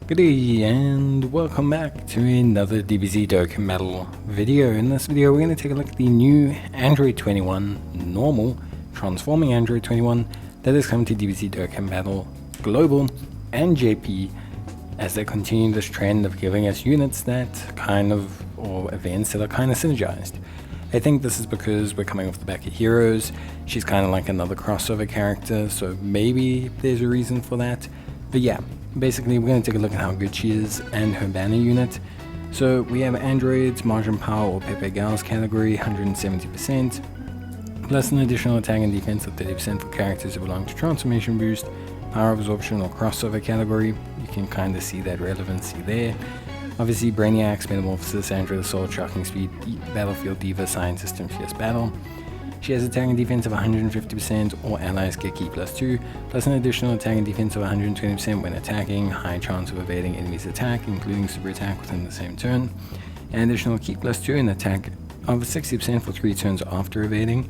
Good day and welcome back to another Dbz Dokkan Battle video. In this video we're going to take a look at the new Android 21 normal transforming Android 21 that is coming to Dbz Dokkan Battle Global and JP as they continue this trend of giving us units that or events that are kind of synergized. I think this is because we're coming off the back of Heroes. She's kind of like another crossover character, so maybe there's a reason for that. But yeah, basically we're going to take a look at how good she is and her banner unit. So we have Android's Margin Power or Pepe Gal's category, 170%, plus an additional attack and defense of 30% for characters who belong to Transformation Boost, Power Absorption or Crossover category. You can kind of see that relevancy there. Obviously Brainiac's Metamorphosis, Android Assault, Shocking Speed, Battlefield Diva, Scientist and Fierce Battle. She has attack and defense of 150% or allies get key +2, plus an additional attack and defense of 120% when attacking, high chance of evading enemies' attack, including super attack within the same turn, an additional key +2 and attack of 60% for 3 turns after evading,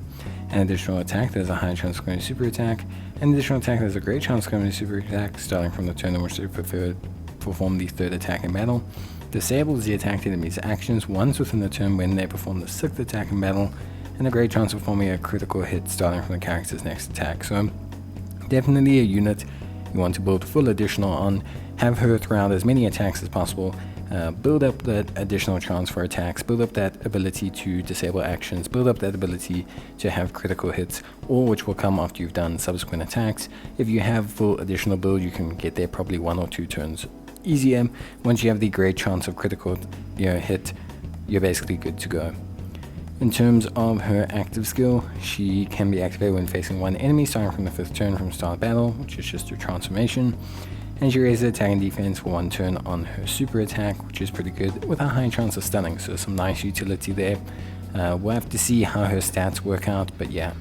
an additional attack that has a high chance of going to super attack, an additional attack that has a great chance of going to super attack starting from the turn in which they perform the 3rd attack in battle, disables the attacked enemy's actions once within the turn when they perform the 6th attack in battle, and a great chance of forming a critical hit starting from the character's next attack. So definitely a unit you want to build full additional on, have her throughout as many attacks as possible, build up that additional chance for attacks, build up that ability to disable actions, build up that ability to have critical hits, all which will come after you've done subsequent attacks. If you have full additional build, you can get there probably 1 or 2 turns easier. Once you have the great chance of critical hit, you're basically good to go. In terms of her active skill, she can be activated when facing one enemy starting from the 5th turn from start of battle, which is just her transformation, and she raises attack and defense for 1 turn on her super attack, which is pretty good with a high chance of stunning, so some nice utility there. We'll have to see how her stats work out, but yeah,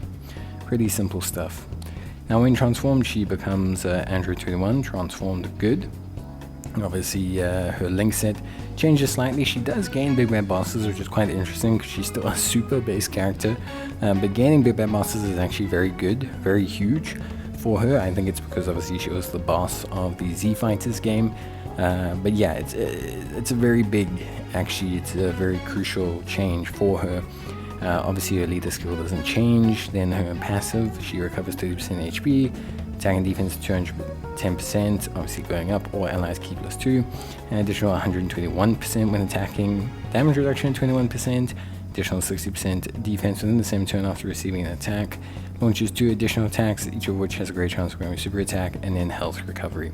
pretty simple stuff. Now when transformed, she becomes Android 21 transformed good. Obviously her link set changes slightly. She does gain big bad bosses, which is quite interesting because she's still a super base character, but gaining big bad bosses is actually very good, very huge for her. I think it's because obviously she was the boss of the Z Fighters game, but yeah, it's a very big, actually it's a very crucial change for her. Obviously her leader skill doesn't change. Then her passive, she recovers 30% HP, attack and defense 210%, obviously going up, or allies key +2, an additional 121% when attacking, damage reduction 21%, additional 60% defense within the same turn after receiving an attack, launches 2 additional attacks, each of which has a great chance of going with super attack, and then health recovery.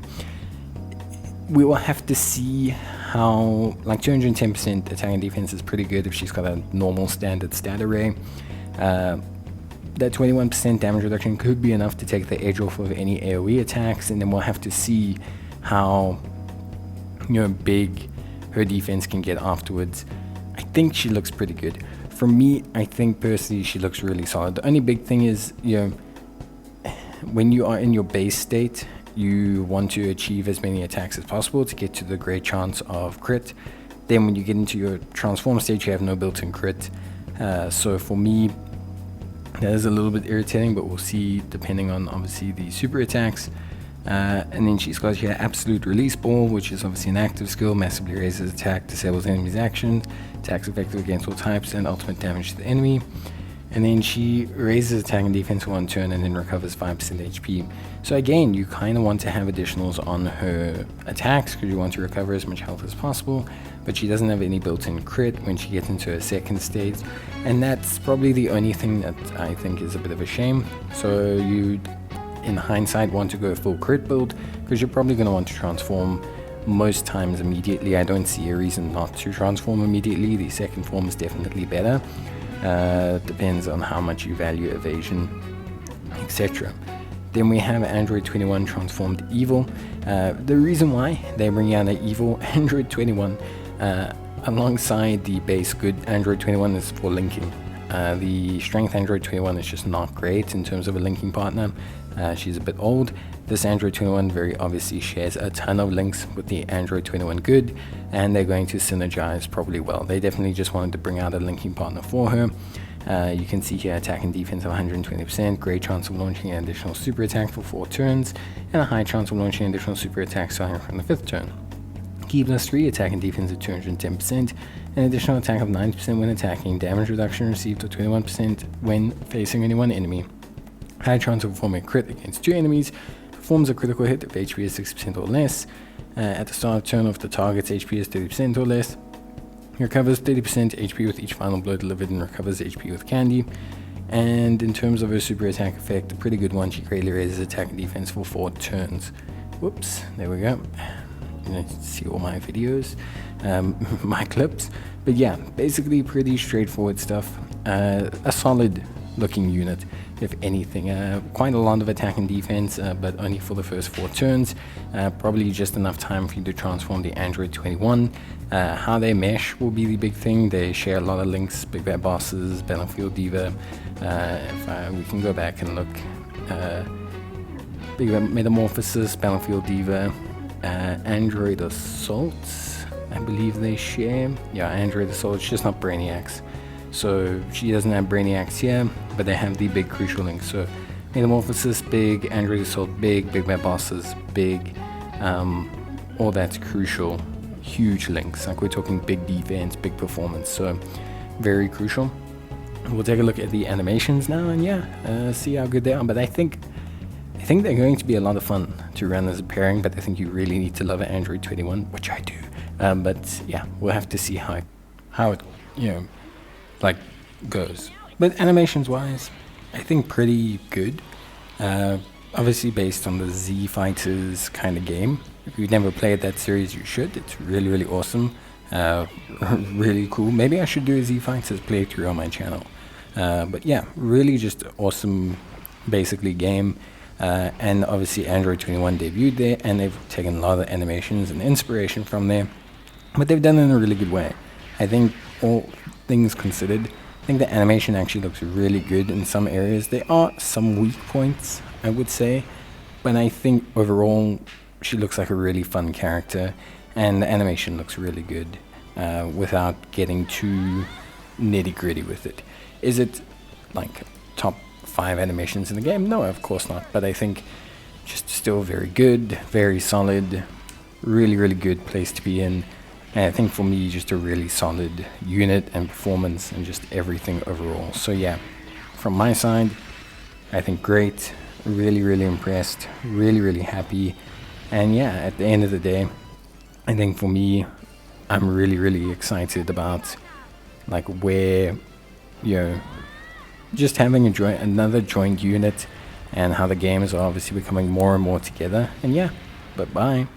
We will have to see how, like 210% attack and defense is pretty good if she's got a normal standard stat array. That 21% damage reduction could be enough to take the edge off of any AoE attacks, and then we'll have to see how big her defense can get afterwards. I think she looks pretty good. For me, I think personally she looks really solid. The only big thing is, when you are in your base state, you want to achieve as many attacks as possible to get to the great chance of crit. Then when you get into your transform stage, you have no built-in crit. So for me, that is a little bit irritating, but we'll see depending on obviously the super attacks. And then she's got here Absolute Release Ball, which is obviously an active skill, massively raises attack, disables enemies' actions, attacks effective against all types, and ultimate damage to the enemy. And then she raises attack and defense for 1 turn and then recovers 5% HP. So again, you kind of want to have additionals on her attacks because you want to recover as much health as possible, but she doesn't have any built-in crit when she gets into her 2nd stage, and that's probably the only thing that I think is a bit of a shame. So you, in hindsight, want to go full crit build because you're probably going to want to transform most times immediately. I don't see a reason not to transform immediately. The 2nd form is definitely better. Depends on how much you value evasion, etc. Then we have Android 21 transformed evil. The reason why they bring out an evil Android 21 alongside the base good Android 21 is for linking. The strength Android 21 is just not great in terms of a linking partner. She's a bit old. This Android 21 very obviously shares a ton of links with the Android 21 good, and they're going to synergize probably well. They definitely just wanted to bring out a linking partner for her. You can see here attack and defense of 120%, great chance of launching an additional super attack for 4 turns, and a high chance of launching an additional super attack starting from the 5th turn. Key +3, attack and defense of 210%, an additional attack of 90% when attacking, damage reduction received of 21% when facing only one enemy. High chance of performing a crit against 2 enemies, performs a critical hit if HP is 6% or less. At the start of turn if the target's HP is 30% or less. Recovers 30% HP with each final blow delivered and recovers HP with candy. And in terms of her super attack effect, a pretty good one. She greatly raises attack and defense for 4 turns. Whoops, there we go. You see all my videos, my clips. But yeah, basically pretty straightforward stuff. A solid looking unit, if anything. Quite a lot of attack and defense, but only for the first 4 turns. Probably just enough time for you to transform the Android 21. How they mesh will be the big thing. They share a lot of links, Big Bad Bosses, Battlefield Diva. We can go back and look. Big Bad Metamorphosis, Battlefield Diva, Android Assault, I believe they share. Yeah, Android Assault, it's just not Brainiacs. So she doesn't have Brainiacs here, but they have the big crucial links. So Metamorphosis, big, Android Assault, big Bad Bosses, big. All that's crucial. Huge links, like we're talking big defense, big performance, so very crucial. We'll take a look at the animations now, and yeah, see how good they are. But I think they're going to be a lot of fun to run as a pairing, but I think you really need to love an Android 21, which I do. But yeah, we'll have to see how it like goes. But animations wise, I think pretty good. Obviously based on the Z Fighters kind of game. If you've never played that series, you should. It's really, really awesome. Really cool. Maybe I should do a Z Fighters playthrough on my channel. But yeah, really just awesome, basically game. And obviously Android 21 debuted there, and they've taken a lot of animations and inspiration from there. But they've done it in a really good way. I think all things considered, I think the animation actually looks really good in some areas. There are some weak points, I would say. But I think overall, she looks like a really fun character, and the animation looks really good without getting too nitty-gritty with it. Is it like top 5 animations in the game? No, of course not, but I think just still very good, very solid, really, really good place to be in. And I think for me, just a really solid unit and performance and just everything overall. So yeah, from my side, I think great, really, really impressed, really, really happy. And yeah, at the end of the day, I think for me, I'm really, really excited about like where, just having another joined unit, and how the game is obviously becoming more and more together. And yeah, bye-bye.